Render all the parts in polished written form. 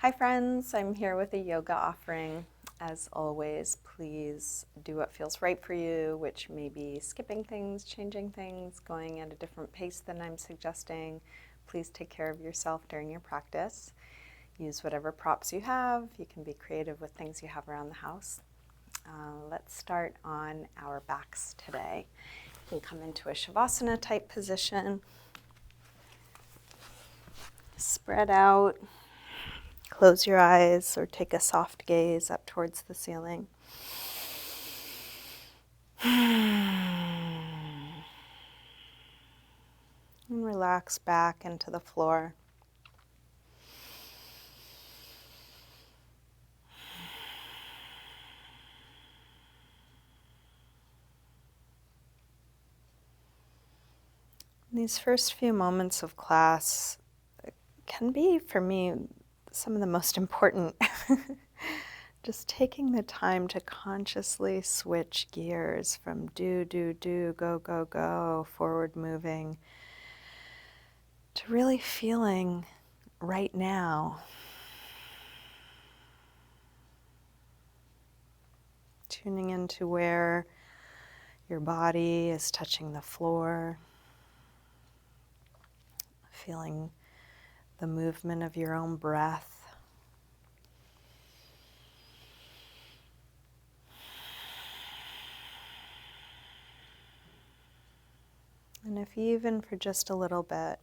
Hi friends, I'm here with a yoga offering. As always, please do what feels right for you, which may be skipping things, changing things, going at a different pace than I'm suggesting. Please take care of yourself during your practice. Use whatever props you have. You can be creative with things you have around the house. Let's start on our backs today. You can come into a savasana type position. Spread out. Close your eyes or take a soft gaze up towards the ceiling. And relax back into the floor. These first few moments of class can be, for me, some of the most important. Just taking the time to consciously switch gears from do, go, go, go, forward moving, to really feeling right now. Tuning into where your body is touching the floor, feeling the movement of your own breath. And if even for just a little bit,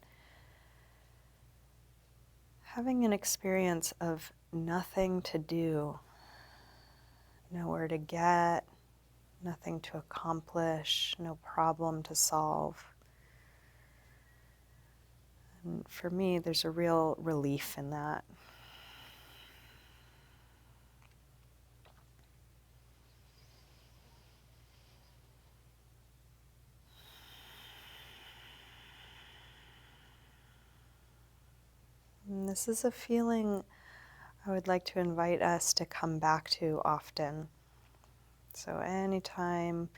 having an experience of nothing to do, nowhere to get, nothing to accomplish, no problem to solve. And for me, there's a real relief in that. And this is a feeling I would like to invite us to come back to often. So anytime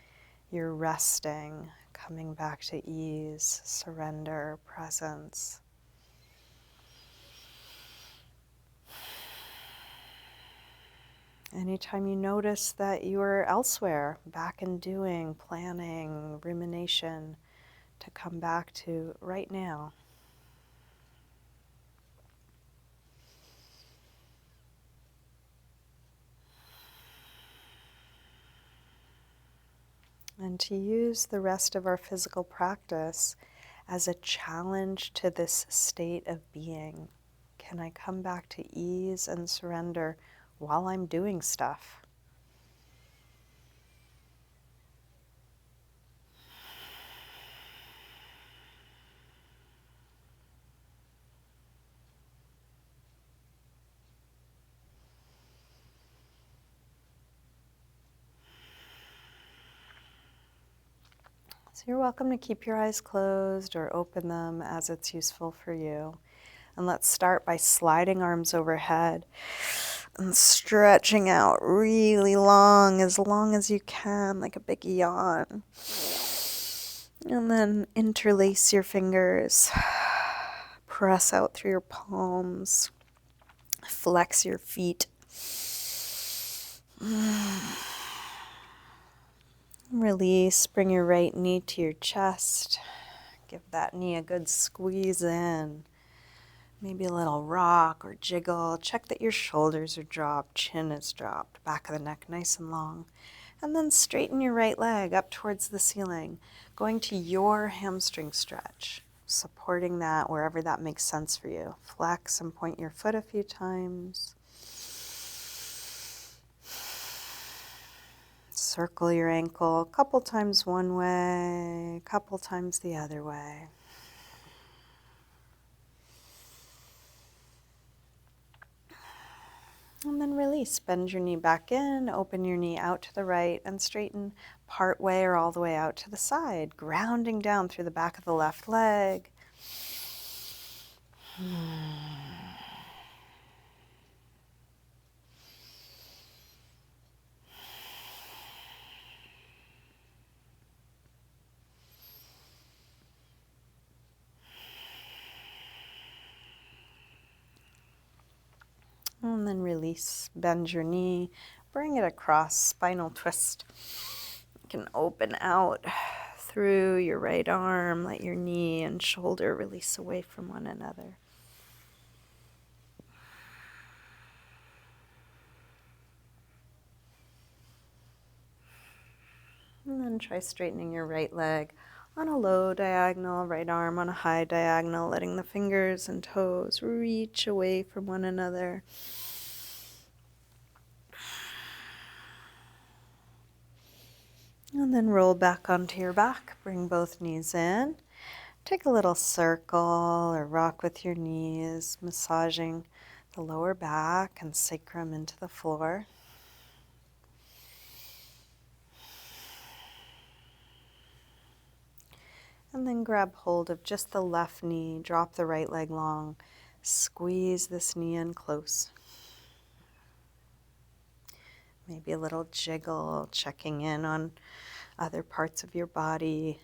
you're resting, coming back to ease, surrender, presence. Anytime you notice that you're elsewhere, back in doing, planning, rumination, to come back to right now. And to use the rest of our physical practice as a challenge to this state of being. Can I come back to ease and surrender while I'm doing stuff? So you're welcome to keep your eyes closed or open them as it's useful for you. And let's start by sliding arms overhead and stretching out really long as you can, like a big yawn. And then interlace your fingers, press out through your palms, flex your feet. Release, bring your right knee to your chest. Give that knee a good squeeze in. Maybe a little rock or jiggle. Check that your shoulders are dropped, chin is dropped, back of the neck nice and long. And then straighten your right leg up towards the ceiling, going to your hamstring stretch, supporting that wherever that makes sense for you. Flex and point your foot a few times. Circle your ankle a couple times one way, a couple times the other way. And then release. Bend your knee back in, open your knee out to the right, and straighten part way or all the way out to the side, grounding down through the back of the left leg. And then release, bend your knee, bring it across, spinal twist. You can open out through your right arm, let your knee and shoulder release away from one another. And then try straightening your right leg on a low diagonal, right arm on a high diagonal, letting the fingers and toes reach away from one another. And then roll back onto your back, bring both knees in. Take a little circle or rock with your knees, massaging the lower back and sacrum into the floor. And then grab hold of just the left knee, drop the right leg long, squeeze this knee in close. Maybe a little jiggle, checking in on other parts of your body.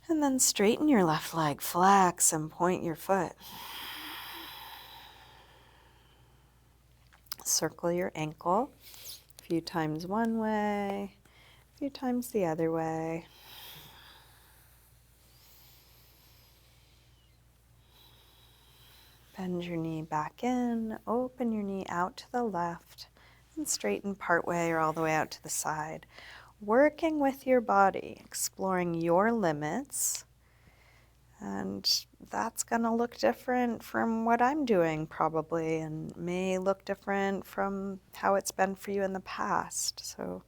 And then straighten your left leg, flex and point your foot. Circle your ankle a few times one way, a few times the other way. Bend your knee back in, open your knee out to the left, and straighten part way or all the way out to the side. Working with your body, exploring your limits, and that's going to look different from what I'm doing probably, and may look different from how it's been for you in the past. So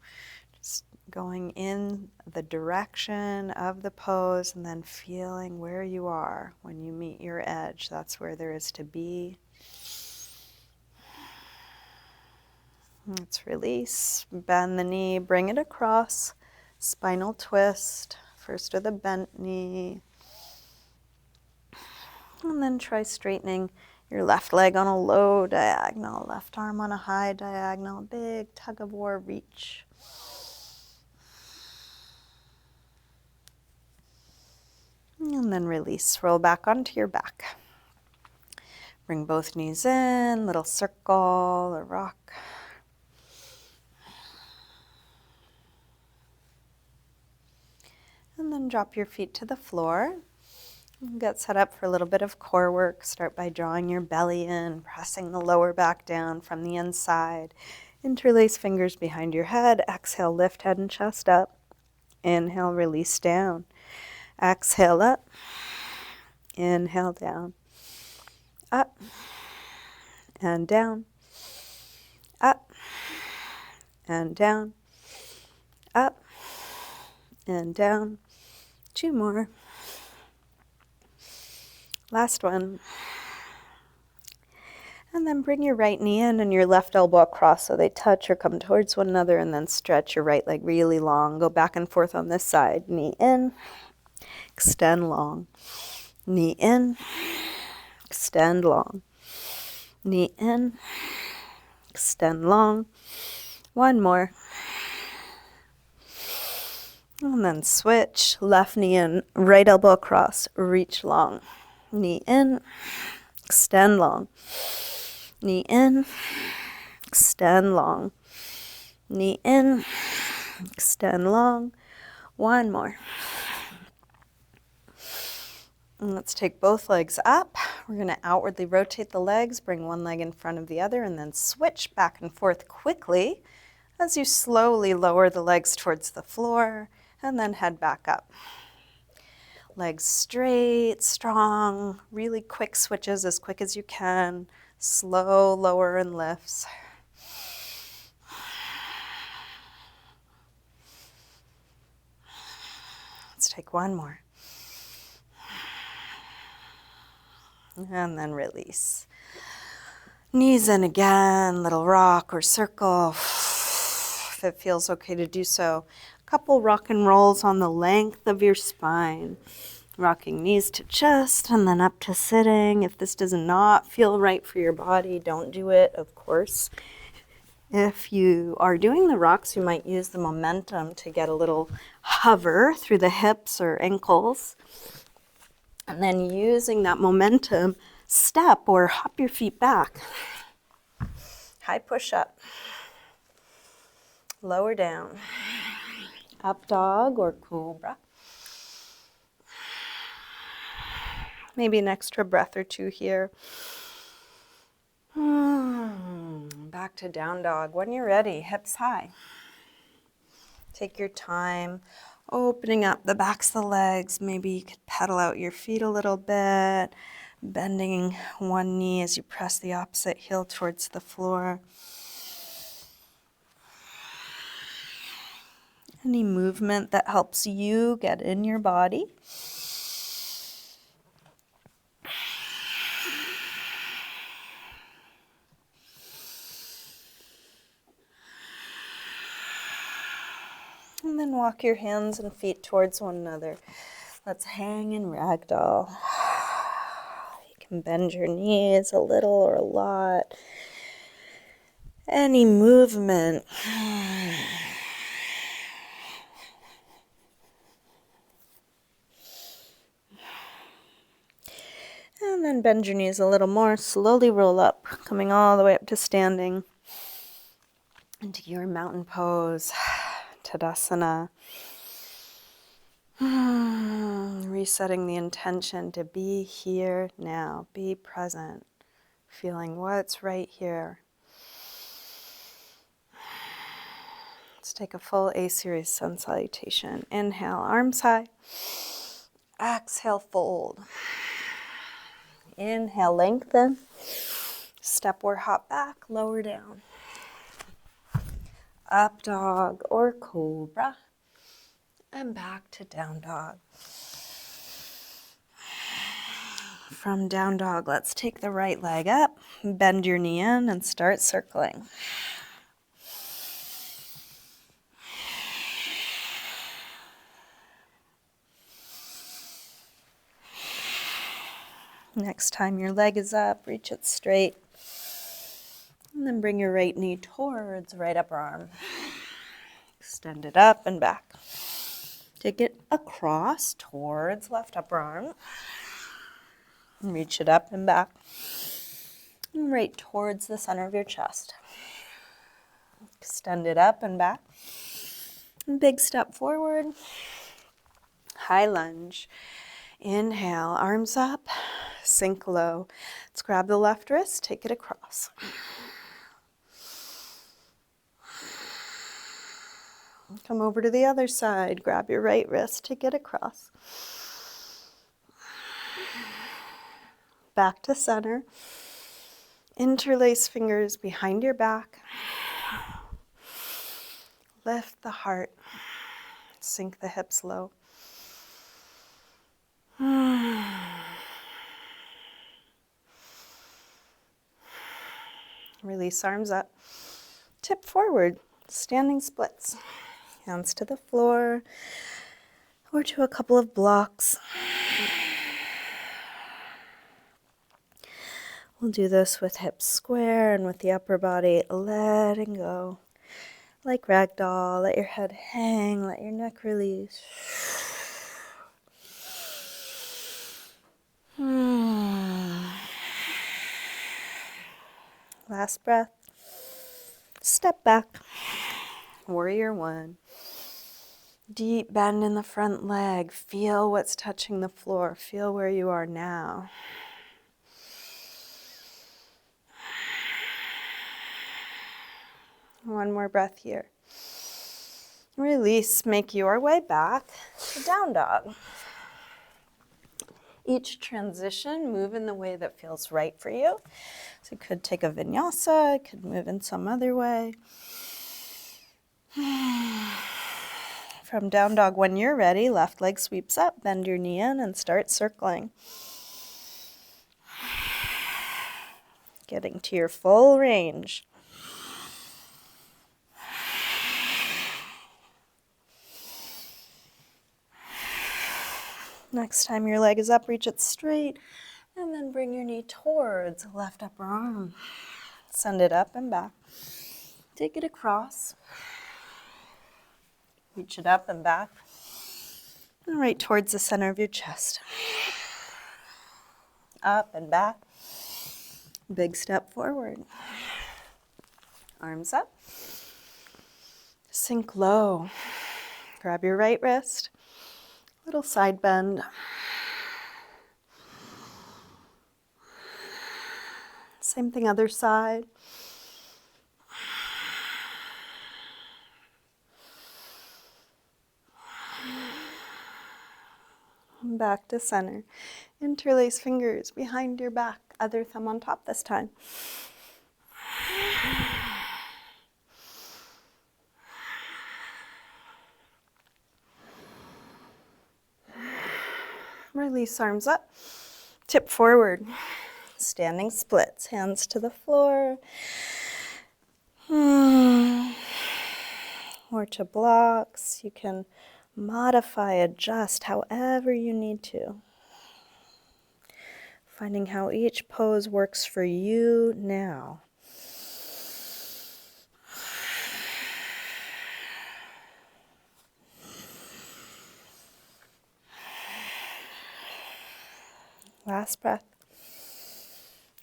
just going in the direction of the pose and then feeling where you are when you meet your edge. That's where there is to be. Let's release, bend the knee, bring it across, spinal twist, first with a bent knee. And then try straightening your left leg on a low diagonal, left arm on a high diagonal, big tug of war reach. And then release, roll back onto your back. Bring both knees in, little circle or rock. And then drop your feet to the floor. Get set up for a little bit of core work. Start by drawing your belly in, pressing the lower back down from the inside. Interlace fingers behind your head. Exhale, lift head and chest up. Inhale, release down. Exhale up. Inhale down. Up and down. Up and down. Up and down. 2 more. Last one. And then bring your right knee in and your left elbow across so they touch or come towards one another, and then stretch your right leg really long. Go back and forth on this side. Knee in, extend long. Knee in, extend long. Knee in, extend long. 1 more. And then switch, left knee in, right elbow across, reach long. Knee in, extend long. Knee in, extend long. Knee in, extend long. 1 more. And let's take both legs up. We're going to outwardly rotate the legs, bring one leg in front of the other, and then switch back and forth quickly as you slowly lower the legs towards the floor and then head back up. Legs straight, strong, really quick switches, as quick as you can. Slow lower and lifts. Let's take 1 more. And then release. Knees in again, little rock or circle, if it feels okay to do so. A couple rock and rolls on the length of your spine. Rocking knees to chest and then up to sitting. If this does not feel right for your body, don't do it, of course. If you are doing the rocks, you might use the momentum to get a little hover through the hips or ankles. And then using that momentum, step or hop your feet back. High push-up. Lower down. Up dog or cobra. Maybe an extra breath or two here. Back to down dog. When you're ready, hips high. Take your time opening up the backs of the legs. Maybe you could pedal out your feet a little bit, bending one knee as you press the opposite heel towards the floor. Any movement that helps you get in your body. And then walk your hands and feet towards one another. Let's hang in ragdoll. You can bend your knees a little or a lot. Any movement. And then bend your knees a little more. Slowly roll up, coming all the way up to standing. Into your mountain pose, Tadasana. Resetting the intention to be here now, be present, feeling what's right here. Let's take a full A-series sun salutation. Inhale, arms high. Exhale, fold. Inhale, lengthen. Step or hop back, lower down. Up dog or cobra. And back to down dog. From down dog, let's take the right leg up, bend your knee in, and start circling. Next time your leg is up, reach it straight. And then bring your right knee towards right upper arm. Extend it up and back. Take it across towards left upper arm. And reach it up and back. And right towards the center of your chest. Extend it up and back. And big step forward. High lunge. Inhale, arms up. Sink low. Let's grab the left wrist, take it across. Come over to the other side. Grab your right wrist, take it across. Back to center. Interlace fingers behind your back. Lift the heart. Sink the hips low. Release arms up. Tip forward. Standing splits. Hands to the floor or to a couple of blocks. We'll do this with hips square and with the upper body letting go. Like ragdoll, let your head hang, let your neck release. Last breath. Step back. Warrior one. Deep bend in the front leg. Feel what's touching the floor. Feel where you are now. One more breath here. Release. Make your way back to down dog. Each transition, move in the way that feels right for you. So you could take a vinyasa, could move in some other way. From down dog, when you're ready, left leg sweeps up, bend your knee in and start circling. Getting to your full range. Next time your leg is up, reach it straight, and then bring your knee towards left upper arm. Send it up and back. Take it across. Reach it up and back. And right towards the center of your chest. Up and back. Big step forward. Arms up. Sink low. Grab your right wrist. Little side bend. Same thing other side. Back to center. Interlace fingers behind your back. Other thumb on top this time. Release, arms up. Tip forward. Standing splits. Hands to the floor. Or to blocks. You can modify, adjust however you need to. Finding how each pose works for you now. Last breath.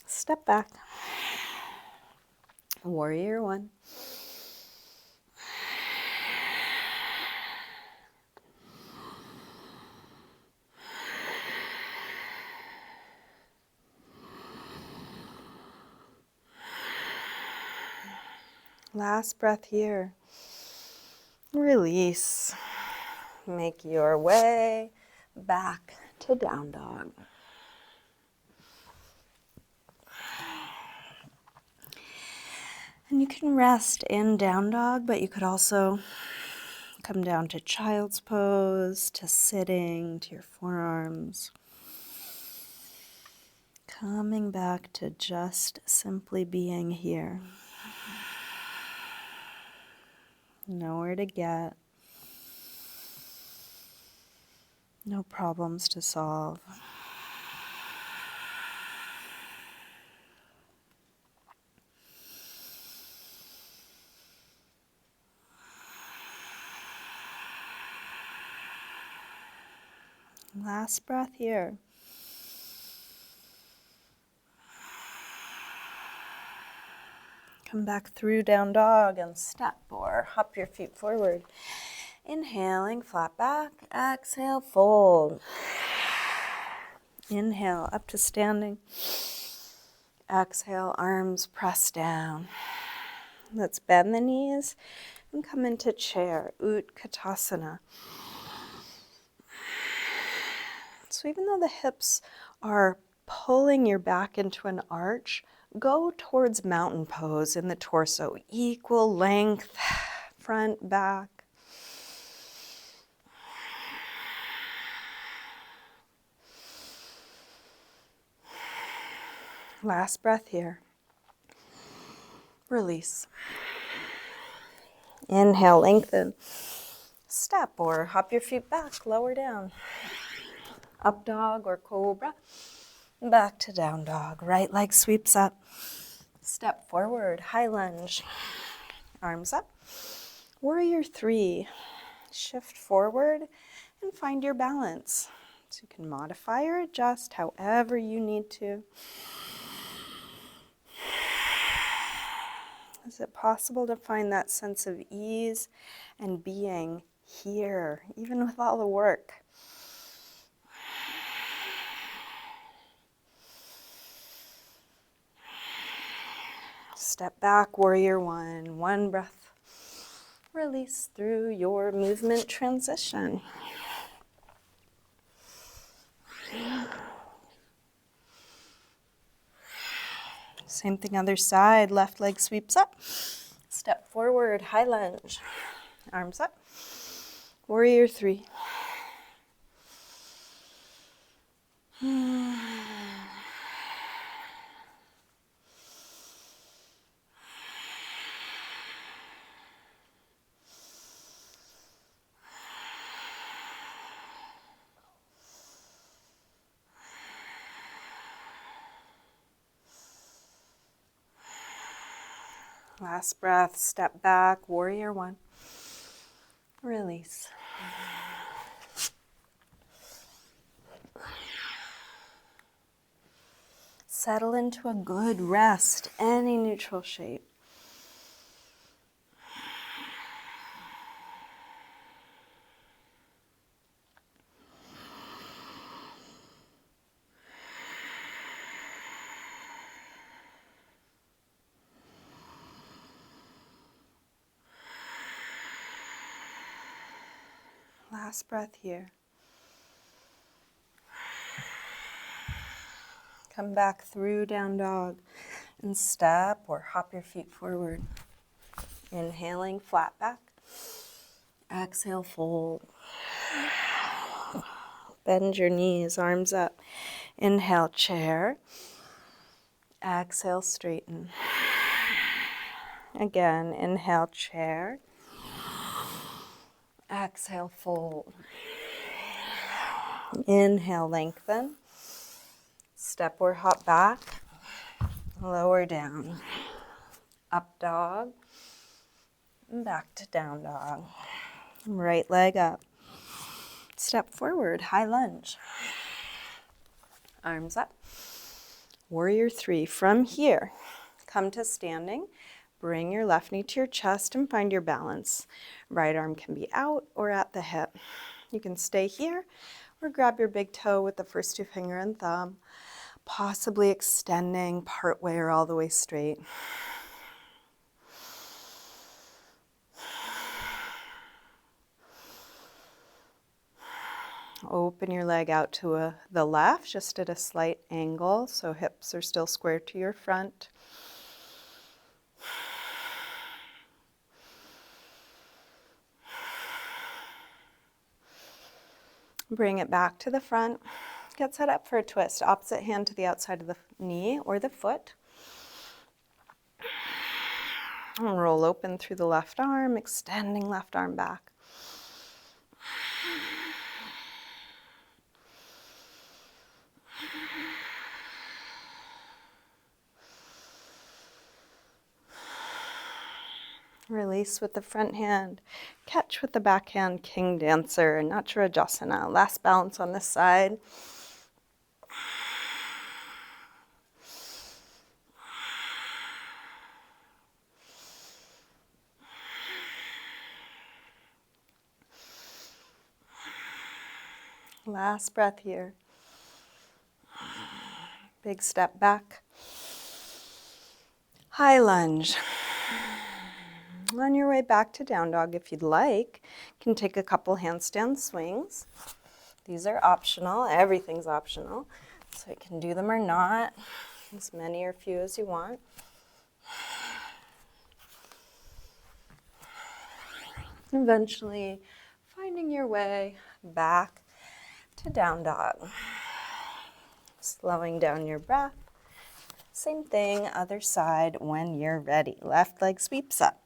Step back. Warrior one. Last breath here. Release. Make your way back to down dog. And you can rest in down dog, but you could also come down to child's pose, to sitting, to your forearms. Coming back to just simply being here. Nowhere to get. No problems to solve. Last breath here. Come back through down dog and step or hop your feet forward. Inhaling, flat back. Exhale, fold. Inhale, up to standing. Exhale, arms press down. Let's bend the knees and come into chair, Utkatasana. So even though the hips are pulling your back into an arch, go towards mountain pose in the torso. Equal length, front, back. Last breath here. Release. Inhale, lengthen. Step or hop your feet back, lower down. Up dog or cobra. Back to down dog. Right leg sweeps up. Step forward, high lunge. Arms up. Warrior three. Shift forward and find your balance. So you can modify or adjust however you need to. Is it possible to find that sense of ease and being here, even with all the work? Step back, warrior one. One breath. Release through your movement transition. Same thing other side. Left leg sweeps up. Step forward, high lunge. Arms up. Warrior three. Last breath, step back, warrior one. Release. Settle into a good rest, any neutral shape. Last breath here. Come back through down dog and step or hop your feet forward. Inhaling, flat back. Exhale, fold. Bend your knees, arms up. Inhale, chair. Exhale, straighten. Again, inhale, chair. Exhale, fold. Inhale, lengthen. Step or hop back. Lower down. Up dog. And back to down dog. Right leg up. Step forward, high lunge. Arms up. Warrior 3. From here, come to standing. Bring your left knee to your chest and find your balance. Right arm can be out or at the hip. You can stay here or grab your big toe with the first 2 finger and thumb, possibly extending part way or all the way straight. Open your leg out to the left, just at a slight angle, so hips are still square to your front. Bring it back to the front. Get set up for a twist. Opposite hand to the outside of the knee or the foot. And roll open through the left arm, extending left arm back. Release with the front hand. Catch with the back hand, king dancer, Natarajasana. Last balance on this side. Last breath here. Big step back. High lunge. On your way back to down dog, if you'd like, you can take a couple handstand swings. These are optional. Everything's optional. So you can do them or not, as many or few as you want. Eventually finding your way back to down dog. Slowing down your breath. Same thing, other side when you're ready. Left leg sweeps up.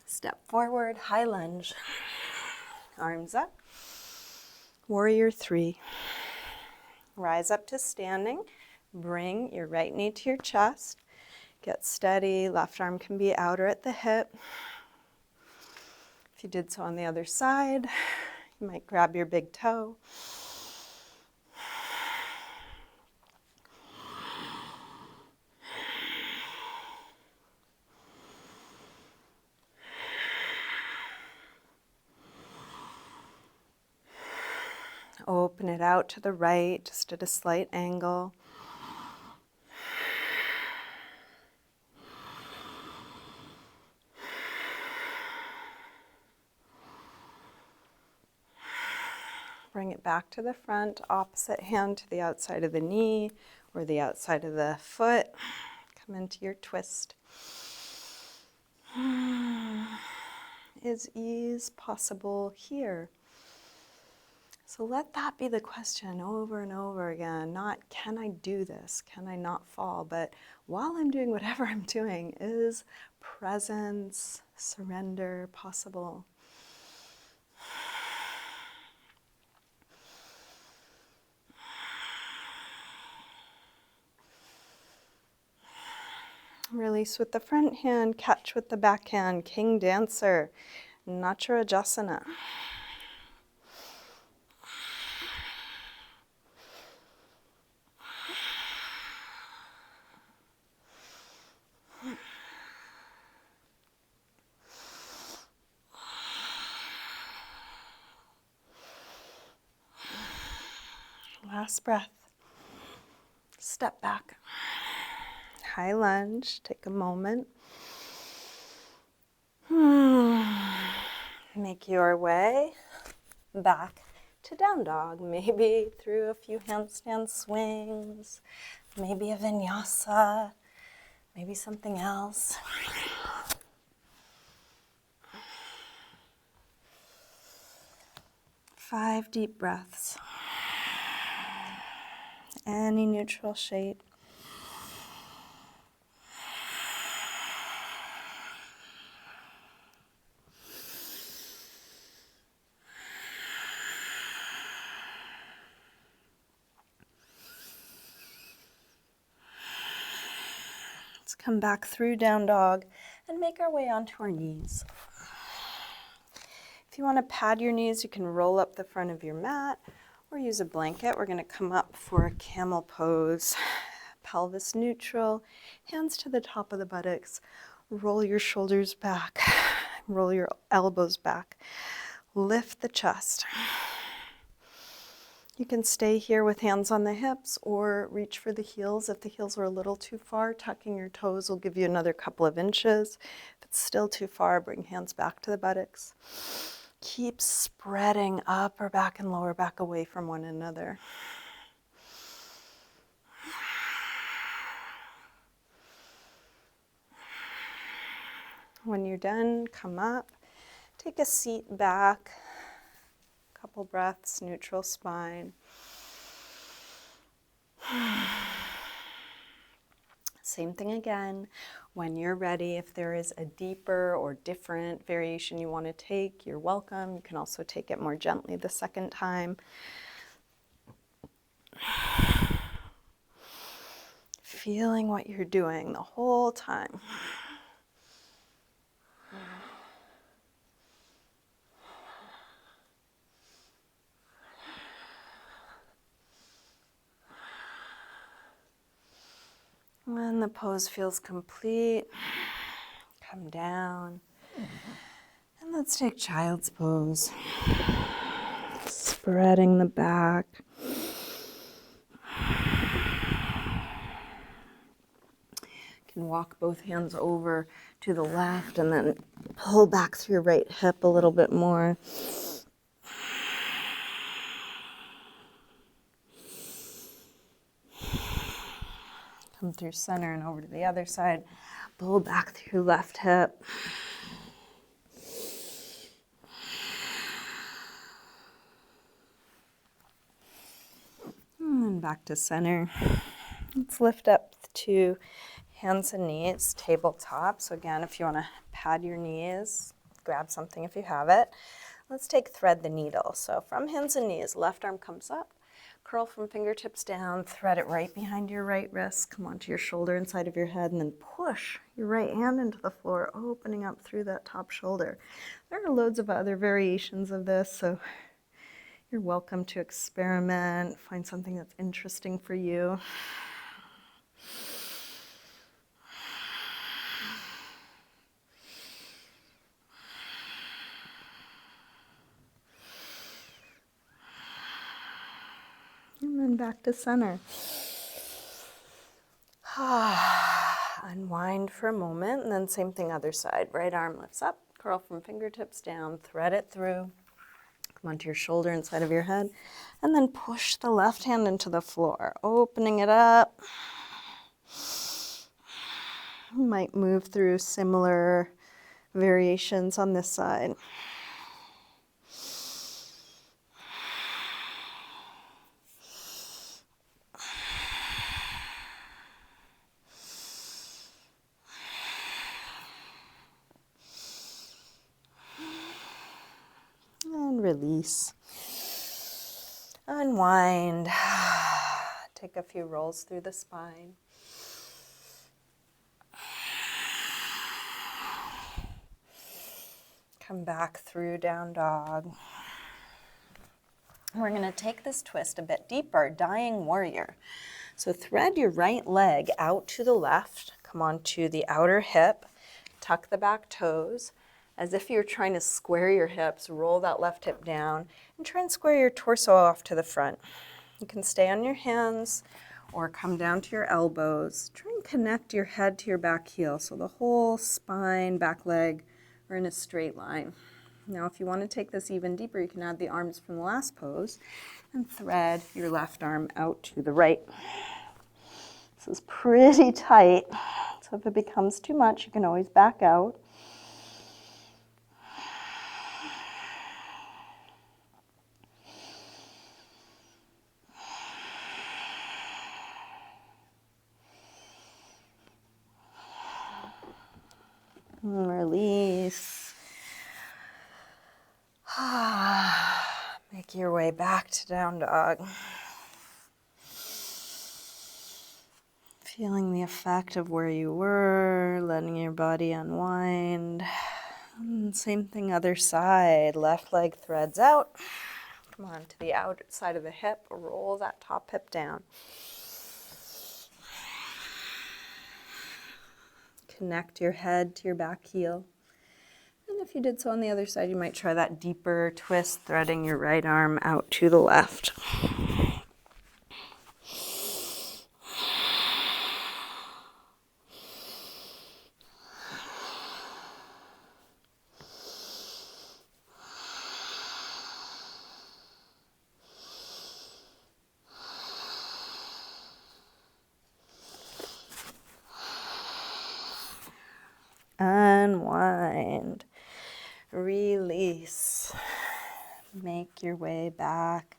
Step forward, high lunge. Arms up. Warrior 3. Rise up to standing. Bring your right knee to your chest. Get steady. Left arm can be out or at the hip. If you did so on the other side, you might grab your big toe. Open it out to the right, just at a slight angle. Bring it back to the front, opposite hand to the outside of the knee or the outside of the foot. Come into your twist. Is ease possible here? So let that be the question over and over again. Not, can I do this? Can I not fall? But while I'm doing whatever I'm doing, is presence, surrender possible? Release with the front hand, catch with the back hand, king dancer, Natarajasana. Last breath. Step back. High lunge. Take a moment. Make your way back to down dog, maybe through a few handstand swings, maybe a vinyasa, maybe something else. 5 deep breaths. Any neutral shape. Let's come back through down dog and make our way onto our knees. If you want to pad your knees, you can roll up the front of your mat or use a blanket. We're going to come up for a camel pose. Pelvis neutral, hands to the top of the buttocks. Roll your shoulders back, roll your elbows back. Lift the chest. You can stay here with hands on the hips or reach for the heels. If the heels are a little too far, tucking your toes will give you another couple of inches. If it's still too far, bring hands back to the buttocks. Keep spreading upper back and lower back away from one another. When you're done, come up, take a seat back, couple breaths, neutral spine. Same thing again. When you're ready, if there is a deeper or different variation you want to take, you're welcome. You can also take it more gently the second time. Feeling what you're doing the whole time. When the pose feels complete, come down. And let's take child's pose. Spreading the back. You can walk both hands over to the left and then pull back through your right hip a little bit more. Come through center and over to the other side. Pull back through left hip. And then back to center. Let's lift up to hands and knees, tabletop. So again, if you want to pad your knees, grab something if you have it. Let's take thread the needle. So from hands and knees, left arm comes up, curl from fingertips down, thread it right behind your right wrist, come onto your shoulder inside of your head, and then push your right hand into the floor, opening up through that top shoulder. There are loads of other variations of this, so you're welcome to experiment, find something that's interesting for you. And then back to center. Unwind for a moment, and then same thing other side. Right arm lifts up, curl from fingertips down, thread it through. Come onto your shoulder inside of your head, and then push the left hand into the floor, opening it up. You might move through similar variations on this side. And release. Unwind. Take a few rolls through the spine. Come back through down dog. We're going to take this twist a bit deeper, dying warrior. So thread your right leg out to the left, come onto the outer hip, tuck the back toes. As if you're trying to square your hips, roll that left hip down and try and square your torso off to the front. You can stay on your hands or come down to your elbows. Try and connect your head to your back heel so the whole spine, back leg are in a straight line. Now, if you want to take this even deeper, you can add the arms from the last pose and thread your left arm out to the right. This is pretty tight, so if it becomes too much, you can always back out. And release. Make your way back to down dog. Feeling the effect of where you were, letting your body unwind. And same thing other side. Left leg threads out. Come on to the outside of the hip. Roll that top hip down. Connect your head to your back heel. And if you did so on the other side, you might try that deeper twist, threading your right arm out to the left. Unwind, release, make your way back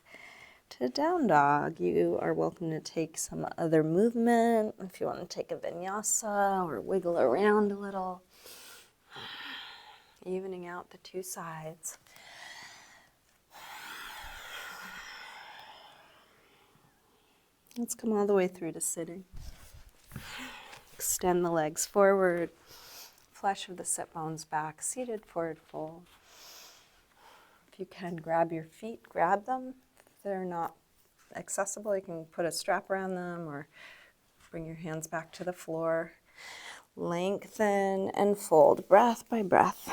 to down dog. You are welcome to take some other movement if you want to take a vinyasa or wiggle around a little, evening out the two sides. Let's come all the way through to sitting. Extend the legs forward. Flesh of the sit bones back, seated forward fold. If you can grab your feet, grab them. If they're not accessible, you can put a strap around them or bring your hands back to the floor. Lengthen and fold, breath by breath.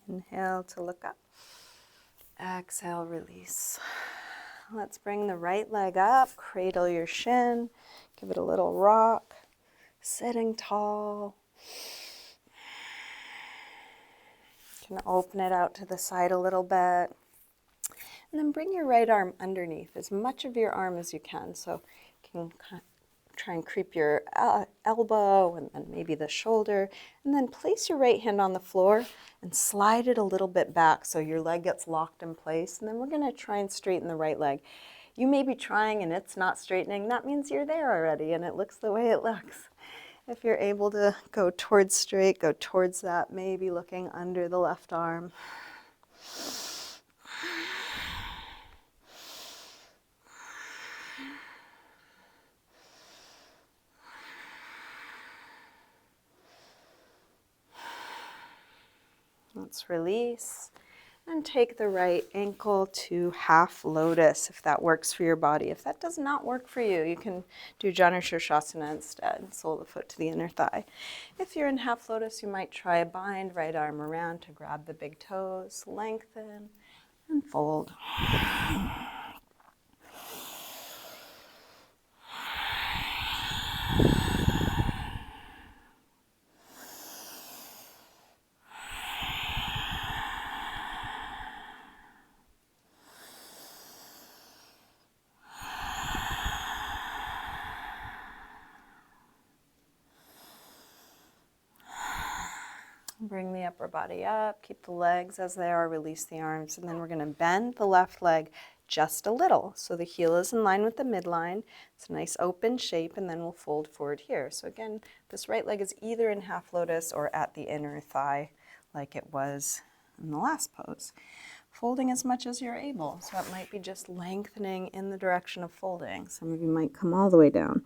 Inhale to look up. Exhale, release. Let's bring the right leg up, cradle your shin, give it a little rock, sitting tall. You can open it out to the side a little bit. And then bring your right arm underneath, as much of your arm as you can. So you can try and creep your elbow and then maybe the shoulder. And then place your right hand on the floor and slide it a little bit back so your leg gets locked in place. And then we're going to try and straighten the right leg. You may be trying and it's not straightening. That means you're there already and it looks the way it looks. If you're able to go towards straight, go towards that, maybe looking under the left arm. Let's release and take the right ankle to half lotus if that works for your body. If that does not work for you, you can do Janu Shirshasana instead, sole the foot to the inner thigh. If you're in half lotus, you might try a bind, right arm around to grab the big toes, lengthen and fold. Bring the upper body up, keep the legs as they are, release the arms, and then we're going to bend the left leg just a little. So the heel is in line with the midline. It's a nice open shape, and then we'll fold forward here. So again, this right leg is either in half lotus or at the inner thigh like it was in the last pose. Folding as much as you're able. So it might be just lengthening in the direction of folding. Some of you might come all the way down.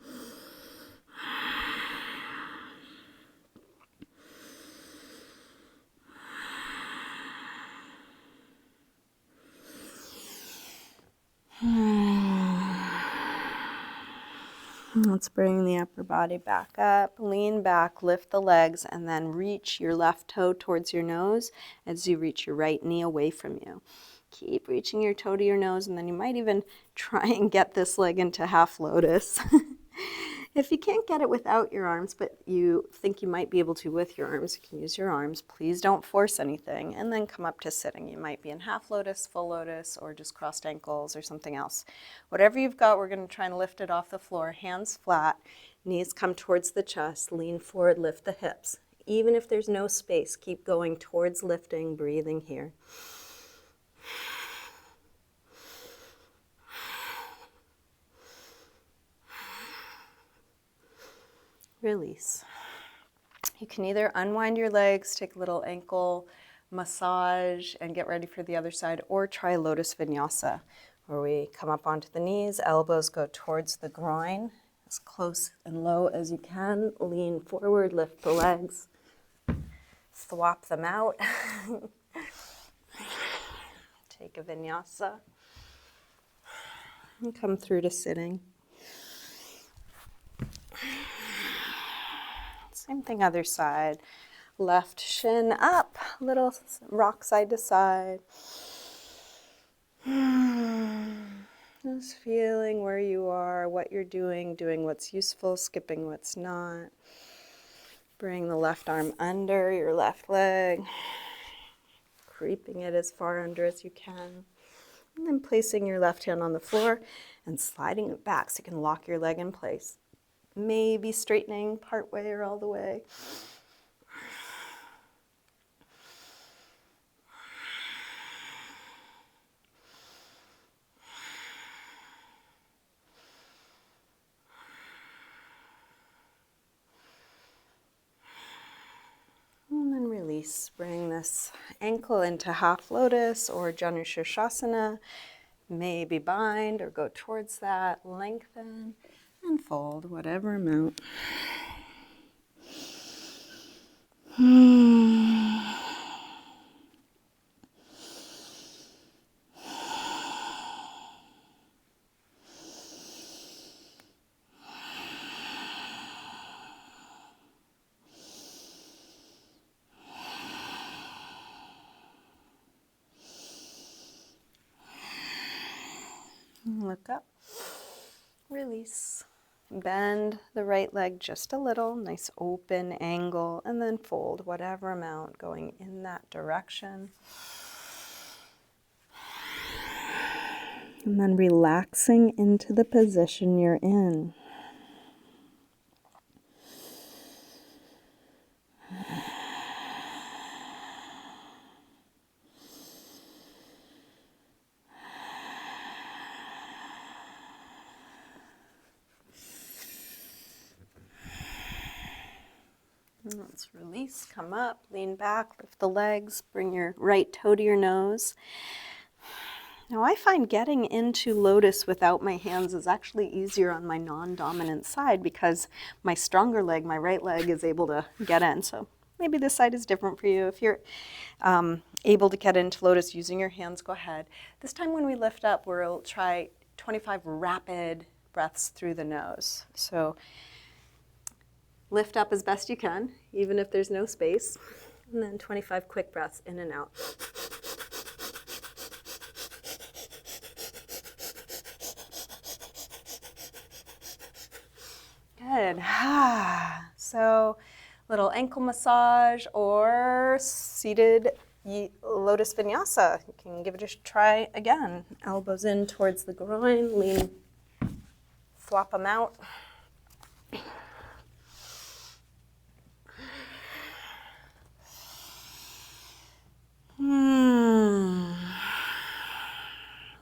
Let's bring the upper body back up, lean back, lift the legs, and then reach your left toe towards your nose as you reach your right knee away from you. Keep reaching your toe to your nose, and then you might even try and get this leg into half lotus. If you can't get it without your arms, but you think you might be able to with your arms, you can use your arms. Please don't force anything, and then come up to sitting. You might be in half lotus, full lotus, or just crossed ankles or something else. Whatever you've got, we're going to try and lift it off the floor. Hands flat, knees come towards the chest, lean forward, lift the hips. Even if there's no space, keep going towards lifting, breathing here. Release. You can either unwind your legs, take a little ankle massage, and get ready for the other side, or try lotus vinyasa, where we come up onto the knees, elbows go towards the groin, as close and low as you can. Lean forward, lift the legs, swap them out. Take a vinyasa, and come through to sitting. Same thing, other side. Left shin up, little rock side to side. Just feeling where you are, what you're doing what's useful, skipping what's not. Bring the left arm under your left leg, creeping it as far under as you can. And then placing your left hand on the floor and sliding it back so you can lock your leg in place. Maybe straightening part way or all the way. And then release. Bring this ankle into half lotus or Janu Shirshasana. Maybe bind or go towards that. Lengthen and fold, whatever amount. Look up, release. Bend the right leg just a little, nice open angle, and then fold whatever amount going in that direction. And then relaxing into the position you're in. Let's release, come up, lean back, lift the legs, bring your right toe to your nose. Now I find getting into lotus without my hands is actually easier on my non-dominant side because my stronger leg, my right leg, is able to get in. So maybe this side is different for you. If you're able to get into lotus using your hands, go ahead. This time when we lift up, we'll try 25 rapid breaths through the nose. So lift up as best you can, even if there's no space. And then 25 quick breaths in and out. Good. So little ankle massage or seated lotus vinyasa. You can give it a try again. Elbows in towards the groin, lean, flop them out.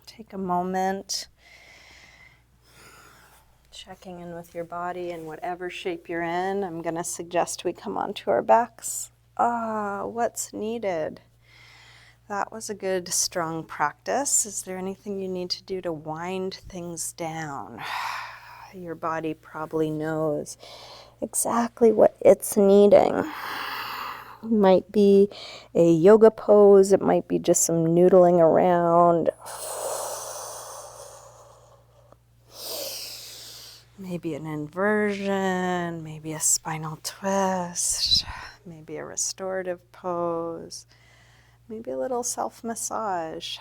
Take a moment, checking in with your body in whatever shape you're in. I'm going to suggest we come onto our backs. What's needed? That was a good, strong practice. Is there anything you need to do to wind things down? Your body probably knows exactly what it's needing. It might be a yoga pose. It might be just some noodling around. Maybe an inversion, maybe a spinal twist, maybe a restorative pose, maybe a little self-massage.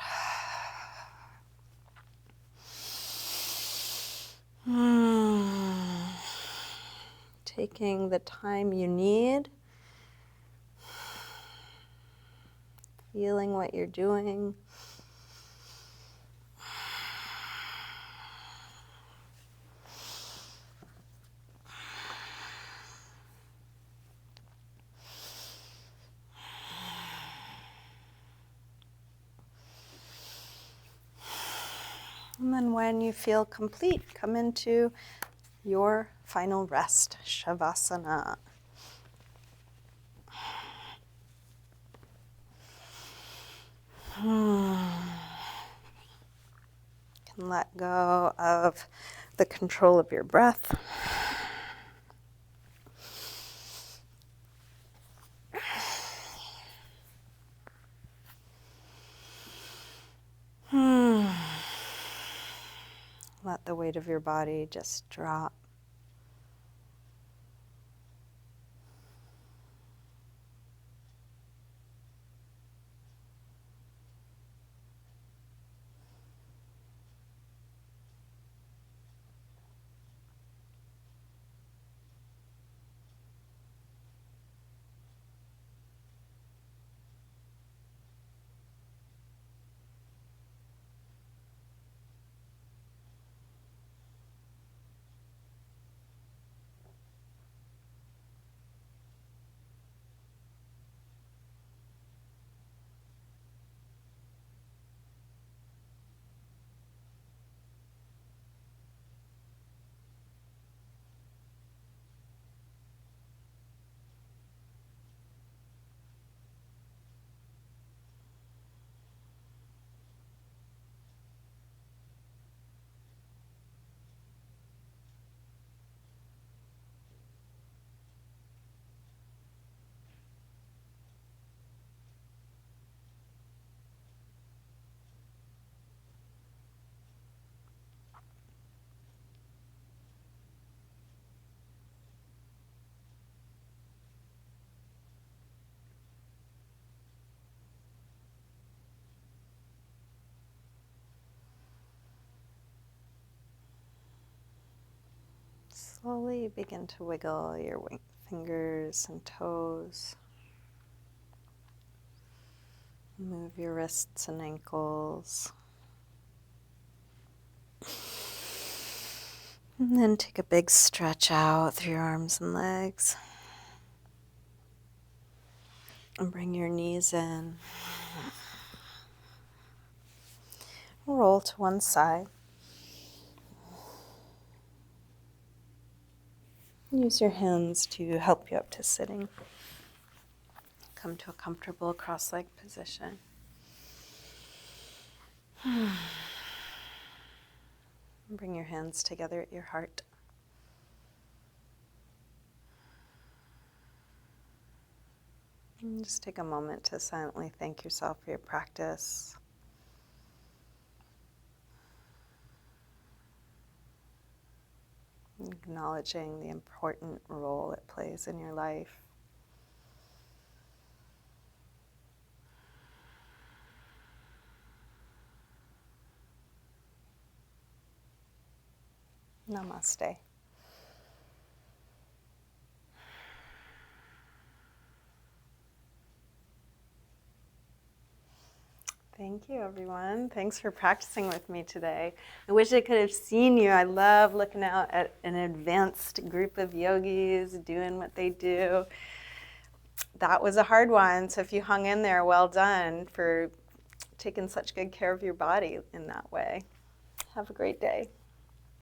Taking the time you need, feeling what you're doing. And then when you feel complete, come into your final rest, savasana. Can let go of the control of your breath. Let the weight of your body just drop. Slowly begin to wiggle your fingers and toes. Move your wrists and ankles. And then take a big stretch out through your arms and legs. And bring your knees in. Roll to one side. Use your hands to help you up to sitting. Come to a comfortable cross-legged position. Bring your hands together at your heart. And just take a moment to silently thank yourself for your practice. Acknowledging the important role it plays in your life. Namaste. Thank you, everyone. Thanks for practicing with me today. I wish I could have seen you. I love looking out at an advanced group of yogis doing what they do. That was a hard one, so if you hung in there, well done for taking such good care of your body in that way. Have a great day.